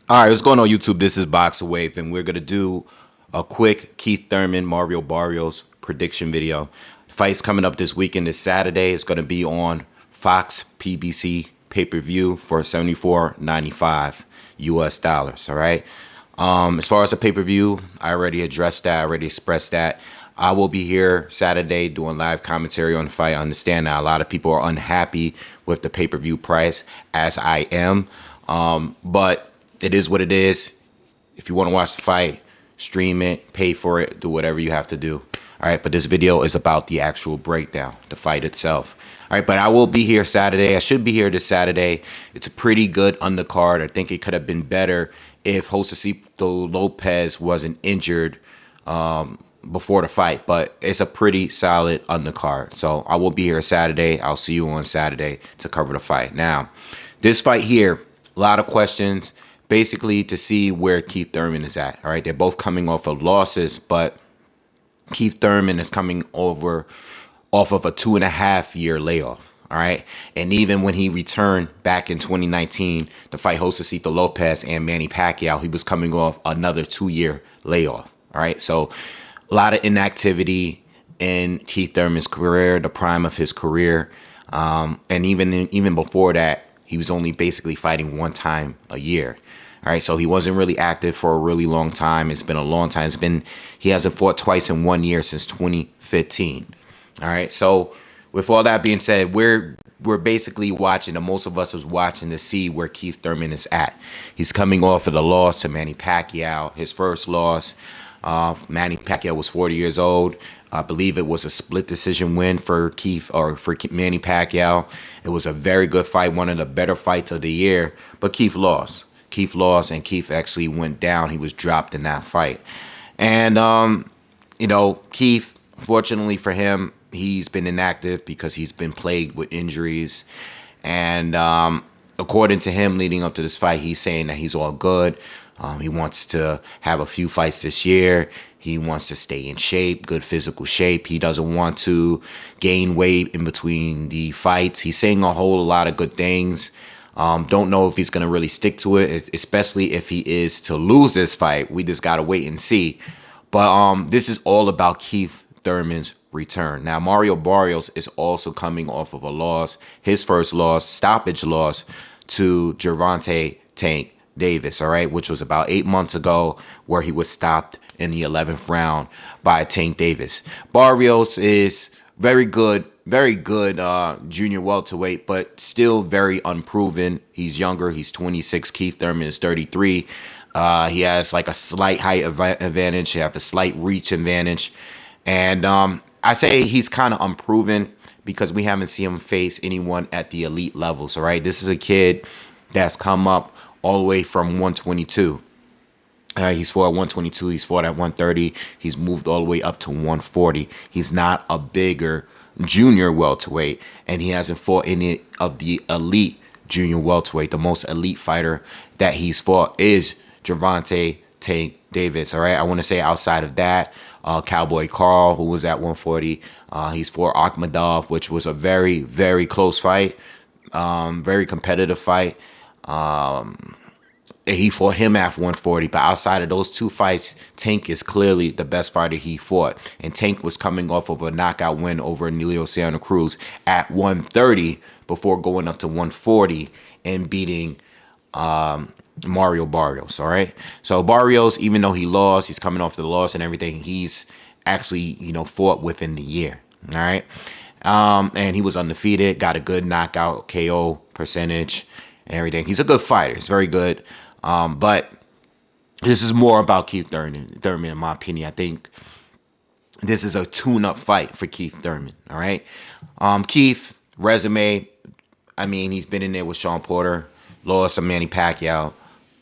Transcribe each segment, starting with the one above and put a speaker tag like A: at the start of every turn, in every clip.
A: All right, what's going on, YouTube? This is BoxingWave, and we're gonna do a quick Keith Thurman, Mario Barrios prediction video. The fight's coming up this weekend. This Saturday. It's gonna be on Fox PBC pay-per-view for $74.95 US dollars. All right. As far as the pay-per-view, I already addressed that. I already expressed that. I will be here Saturday doing live commentary on the fight. I understand that a lot of people are unhappy with the pay-per-view price, as I am. But it is what it is. If you want to watch the fight, stream it, pay for it, do whatever you have to do. All right, but this video is about the actual breakdown, the fight itself. All right, but I will be here Saturday. I should be here this Saturday. It's a pretty good undercard. I think it could have been better if Josecito Lopez wasn't injured before the fight, but it's a pretty solid undercard. So I will be here Saturday. I'll see you on Saturday to cover the fight. Now, this fight here, a lot of questions. Basically, to see where Keith Thurman is at. All right, they're both coming off of losses, but Keith Thurman is coming off of a 2.5-year layoff. All right, and even when he returned back in 2019 to fight Josecito Lopez and Manny Pacquiao, he was coming off another 2-year layoff. All right, so a lot of inactivity in Keith Thurman's career, the prime of his career, and even before that, he was only basically fighting one time a year. All right, so he wasn't really active for a really long time. It's been a long time. He hasn't fought twice in 1 year since 2015. All right, so with all that being said, we're basically watching, and most of us is watching to see where Keith Thurman is at. He's coming off of the loss to Manny Pacquiao, his first loss. Manny Pacquiao was 40 years old. I believe it was a split decision win for Manny Pacquiao. It was a very good fight, one of the better fights of the year, but Keith lost. Keith lost, and Keith actually went down. He was dropped in that fight. And, Keith, fortunately for him, he's been inactive because he's been plagued with injuries. And according to him, leading up to this fight, he's saying that he's all good. He wants to have a few fights this year. He wants to stay in shape, good physical shape. He doesn't want to gain weight in between the fights. He's saying a whole lot of good things. Don't know if he's going to really stick to it, especially if he is to lose this fight. We just got to wait and see. But this is all about Keith Thurman's return. Now, Mario Barrios is also coming off of a loss, his first loss, stoppage loss to Gervonta Tank Davis, all right, which was about 8 months ago, where he was stopped in the 11th round by Tank Davis. Barrios is very good junior welterweight, but still very unproven. He's younger. He's 26. Keith Thurman is 33. He has like a slight height advantage. He has a slight reach advantage. And I say he's kind of unproven because we haven't seen him face anyone at the elite levels, all right? This is a kid that's come up all the way from 122. He's fought at 122. He's fought at 130. He's moved all the way up to 140. He's not a bigger junior welterweight, and he hasn't fought any of the elite junior welterweight. The most elite fighter that he's fought is Gervonta Tank Davis. All right, I want to say outside of that, Cowboy Carl, who was at 140, he's fought Akhmadov, which was a very, very close fight, very competitive fight. He fought him at 140, but outside of those two fights, Tank is clearly the best fighter he fought. And Tank was coming off of a knockout win over Emilio Santa Cruz at 130 before going up to 140 and beating Mario Barrios, all right? So Barrios, even though he lost, he's coming off the loss and everything, he's actually, fought within the year, all right? And he was undefeated, got a good knockout KO percentage and everything. He's a good fighter. He's very good. But this is more about Keith Thurman, in my opinion. I think this is a tune-up fight for Keith Thurman, all right? Keith, resume, I mean, he's been in there with Sean Porter, lost to Manny Pacquiao,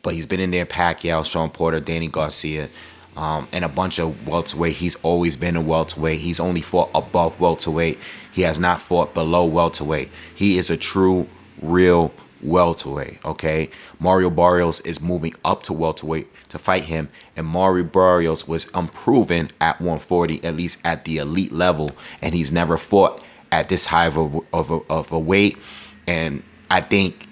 A: but he's been in there, Pacquiao, Sean Porter, Danny Garcia, and a bunch of welterweight. He's always been a welterweight. He's only fought above welterweight. He has not fought below welterweight. He is a true, real welterweight, okay? Mario Barrios is moving up to welterweight to fight him, and Mario Barrios was unproven at 140, at least at the elite level, and he's never fought at this high of a weight. And I think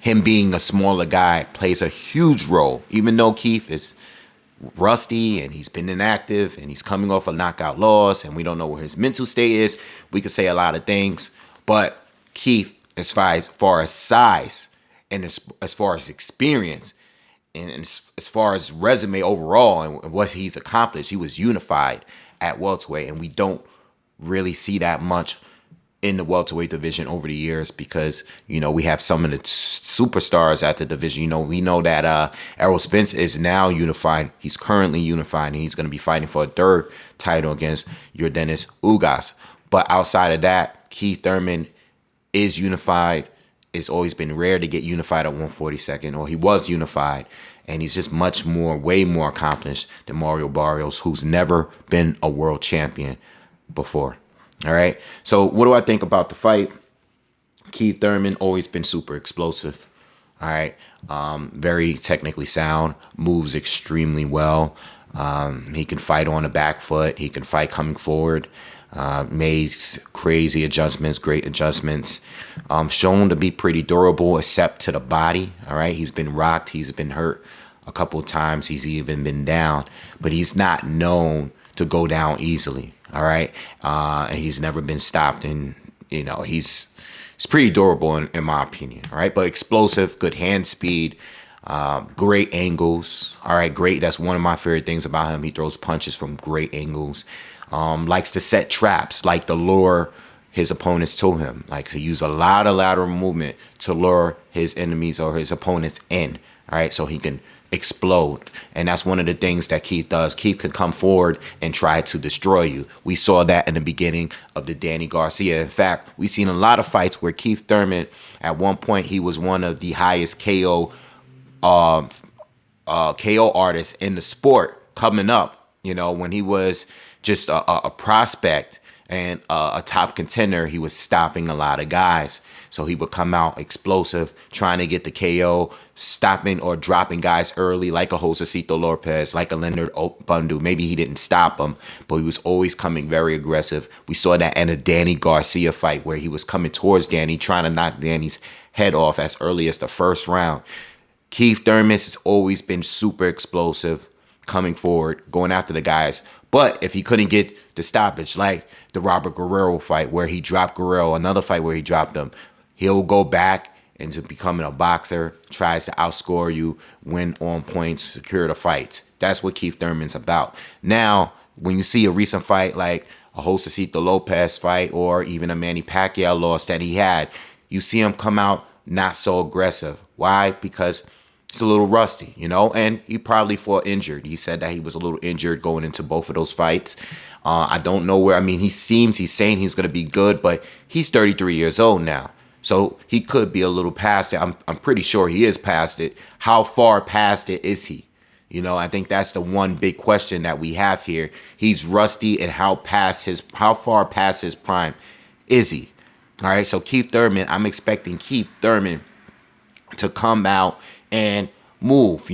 A: him being a smaller guy plays a huge role. Even though Keith is rusty and he's been inactive and he's coming off a knockout loss and we don't know where his mental state is, we could say a lot of things. But Keith, as far as size and as far as experience and as far as resume overall and what he's accomplished, he was unified at welterweight, and we don't really see that much in the welterweight division over the years because, we have some of the superstars at the division. We know that Errol Spence is now unified. He's currently unified, and he's going to be fighting for a third title against Yordenis Ugas. But outside of that, Keith Thurman is unified. It's always been rare to get unified at 142nd, or he was unified. And he's just way more accomplished than Mario Barrios, who's never been a world champion before. All right. So what do I think about the fight? Keith Thurman always been super explosive. All right. Very technically sound, moves extremely well. He can fight on the back foot. He can fight coming forward. Made crazy adjustments, great adjustments. Shown to be pretty durable, except to the body. All right. He's been rocked. He's been hurt a couple of times. He's even been down, but he's not known to go down easily. All right. And he's never been stopped. And, he's pretty durable in my opinion. All right. But explosive, good hand speed, great angles. All right. Great. That's one of my favorite things about him. He throws punches from great angles. Likes to set traps, like to lure his opponents to him. Likes to use a lot of lateral movement to lure his enemies or his opponents in. All right. So he can explode. And that's one of the things that Keith does. Keith could come forward and try to destroy you. We saw that in the beginning of the Danny Garcia. In fact, we've seen a lot of fights where Keith Thurman, at one point, he was one of the highest KO artists in the sport coming up, when he was just a prospect and a top contender. He was stopping a lot of guys. So he would come out explosive, trying to get the KO, stopping or dropping guys early, like a Josecito Lopez, like a Leonard Bundu. Maybe he didn't stop him, but he was always coming very aggressive. We saw that in a Danny Garcia fight where he was coming towards Danny, trying to knock Danny's head off as early as the first round. Keith Thurman has always been super explosive, coming forward, going after the guys. But if he couldn't get the stoppage, like the Robert Guerrero fight where he dropped Guerrero, another fight where he dropped him, he'll go back into becoming a boxer, tries to outscore you, win on points, secure the fights. That's what Keith Thurman's about. Now, when you see a recent fight like a Josecito Lopez fight or even a Manny Pacquiao loss that he had, you see him come out not so aggressive. Why? Because it's a little rusty, and he probably fought injured. He said that he was a little injured going into both of those fights. I don't know where. He's saying he's going to be good, but he's 33 years old now. So he could be a little past it. I'm pretty sure he is past it. How far past it is he? I think that's the one big question that we have here. He's rusty, and how far past his prime is he? All right, so Keith Thurman, I'm expecting Keith Thurman to come out and move,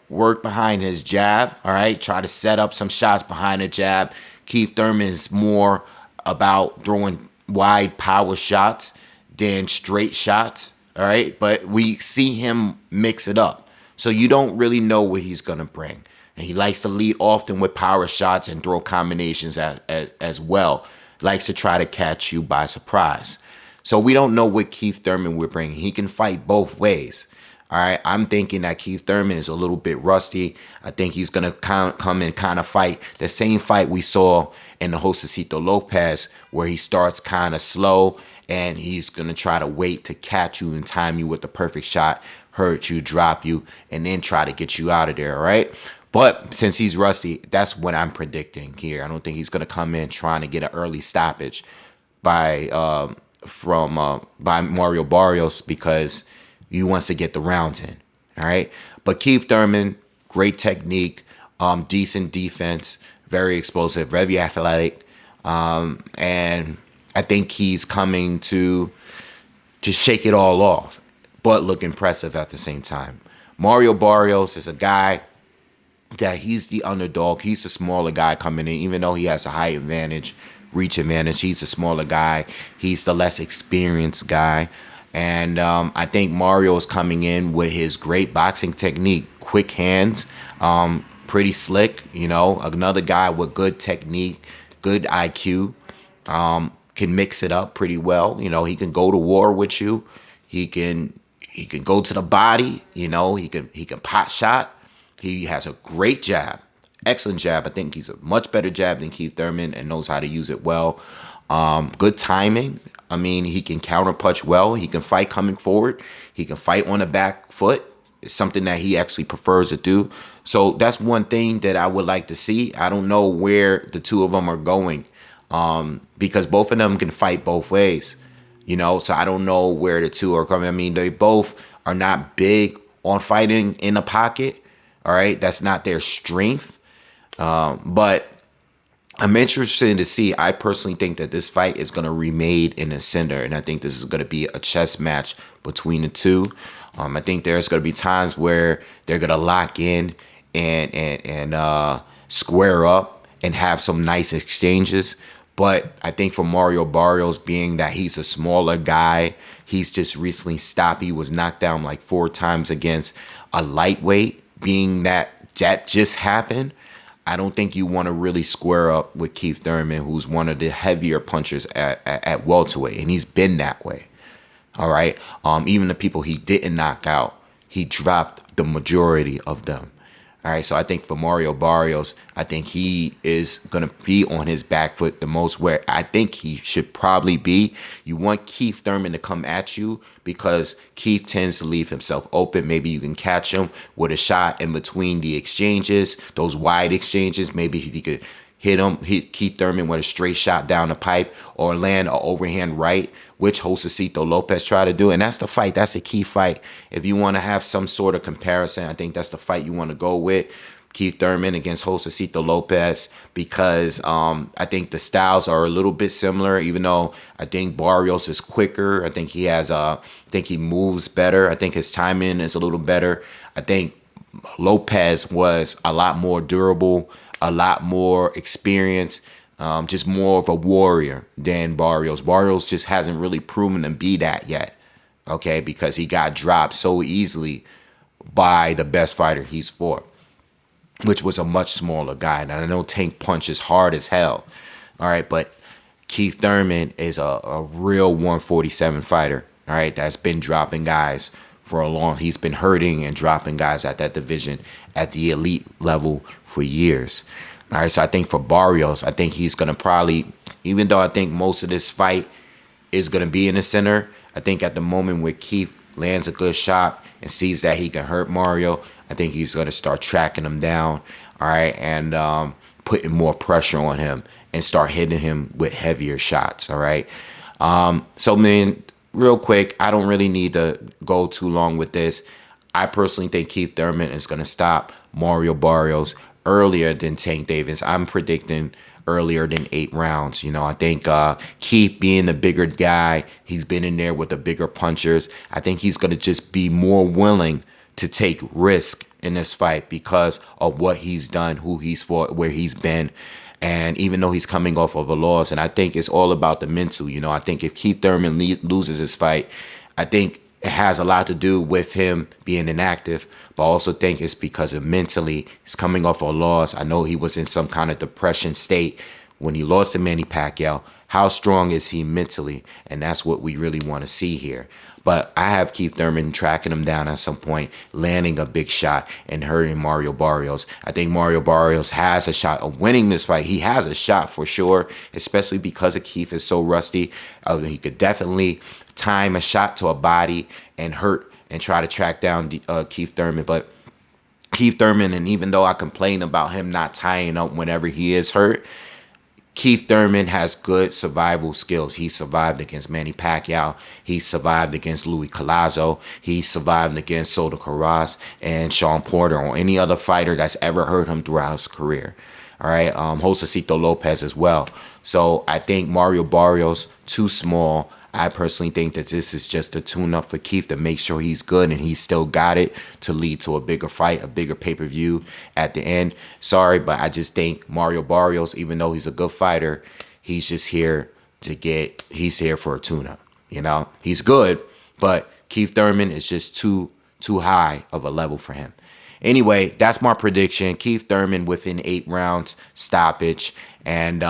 A: work behind his jab, all right? Try to set up some shots behind the jab. Keith Thurman is more about throwing wide power shots than straight shots, all right? But we see him mix it up. So you don't really know what he's going to bring. And he likes to lead often with power shots and throw combinations as well. Likes to try to catch you by surprise. So we don't know what Keith Thurman will bring. He can fight both ways. All right, I'm thinking that Keith Thurman is a little bit rusty. I think he's going to come and kind of fight the same fight we saw in the Josecito Lopez, where he starts kind of slow and he's going to try to wait to catch you and time you with the perfect shot, hurt you, drop you, and then try to get you out of there, all right? But since he's rusty, that's what I'm predicting here. I don't think he's going to come in trying to get an early stoppage by Mario Barrios, because he wants to get the rounds in, all right? But Keith Thurman, great technique, decent defense, very explosive, very athletic, and I think he's coming to just shake it all off, but look impressive at the same time. Mario Barrios is a guy that he's the underdog. He's a smaller guy coming in, even though he has a height advantage, reach advantage. He's a smaller guy. He's the less experienced guy. And I think Mario is coming in with his great boxing technique, quick hands, pretty slick. You know, another guy with good technique, good IQ, can mix it up pretty well. You know, he can go to war with you. He can go to the body. You know, he can pot shot. He has a great jab, excellent jab. I think he's a much better jab than Keith Thurman and knows how to use it well. Good timing. I mean, he can counter punch well. He can fight coming forward. He can fight on the back foot. It's something that he actually prefers to do. So that's one thing that I would like to see. I don't know where the two of them are going, because both of them can fight both ways. You know, so I don't know where the two are coming. I mean, they both are not big on fighting in the pocket. All right, that's not their strength. But I'm interested to see. I personally think that this fight is going to remain in the center, and I think this is going to be a chess match between the two. I think there's going to be times where they're going to lock in and square up and have some nice exchanges. But I think for Mario Barrios, being that he's a smaller guy, he's just recently stopped. He was knocked down like 4 times against a lightweight, being that just happened. I don't think you want to really square up with Keith Thurman, who's one of the heavier punchers at welterweight, and he's been that way. All right. Even the people he didn't knock out, he dropped the majority of them. All right, so I think for Mario Barrios, I think he is going to be on his back foot the most, where I think he should probably be. You want Keith Thurman to come at you because Keith tends to leave himself open. Maybe you can catch him with a shot in between the exchanges, those wide exchanges. Maybe he could hit Keith Thurman with a straight shot down the pipe or land an overhand right, which Josecito Lopez tried to do. And that's the fight. That's a key fight. If you want to have some sort of comparison, I think that's the fight you want to go with. Keith Thurman against Josecito Lopez, because I think the styles are a little bit similar, even though I think Barrios is quicker. I think he moves better. I think his timing is a little better. I think Lopez was a lot more durable, a lot more experienced, just more of a warrior than Barrios. Barrios just hasn't really proven to be that yet, okay, because he got dropped so easily by the best fighter he's fought, which was a much smaller guy. And I know Tank punches hard as hell, all right, but Keith Thurman is a real 147 fighter, all right, that's been dropping guys for a long. He's been hurting and dropping guys at that division at the elite level for years. All right, so I think for Barrios, I think he's going to probably, even though I think most of this fight is going to be in the center, I think at the moment where Keith lands a good shot and sees that he can hurt Mario, I think he's going to start tracking him down, all right, and putting more pressure on him and start hitting him with heavier shots, all right? So, man, real quick, I don't really need to go too long with this. I personally think Keith Thurman is going to stop Mario Barrios earlier than Tank Davis. I'm predicting earlier than 8 rounds. You know, I think Keith, being the bigger guy, he's been in there with the bigger punchers. I think he's going to just be more willing to take risk in this fight because of what he's done, who he's fought, where he's been. And even though he's coming off of a loss, and I think it's all about the mental. You know, I think if Keith Thurman loses his fight, I think it has a lot to do with him being inactive, but I also think it's because of mentally. He's coming off a loss. I know he was in some kind of depression state when he lost to Manny Pacquiao. How strong is he mentally? And that's what we really want to see here. But I have Keith Thurman tracking him down at some point, landing a big shot and hurting Mario Barrios. I think Mario Barrios has a shot of winning this fight. He has a shot for sure, especially because of Keith is so rusty. He could definitely time a shot to a body and hurt and try to track down Keith Thurman. But Keith Thurman, and even though I complain about him not tying up whenever he is hurt, Keith Thurman has good survival skills. He survived against Manny Pacquiao. He survived against Louis Collazo. He survived against Soto Carras and Sean Porter or any other fighter that's ever hurt him throughout his career. All right, Josecito Lopez as well. So I think Mario Barrios, too small. I personally think that this is just a tune-up for Keith to make sure he's good and he's still got it to lead to a bigger fight, a bigger pay-per-view at the end. Sorry, but I just think Mario Barrios, even though he's a good fighter, he's just here he's here for a tune-up. You know, he's good, but Keith Thurman is just too high of a level for him. Anyway, that's my prediction. Keith Thurman within 8 rounds, stoppage, and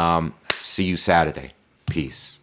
A: see you Saturday. Peace.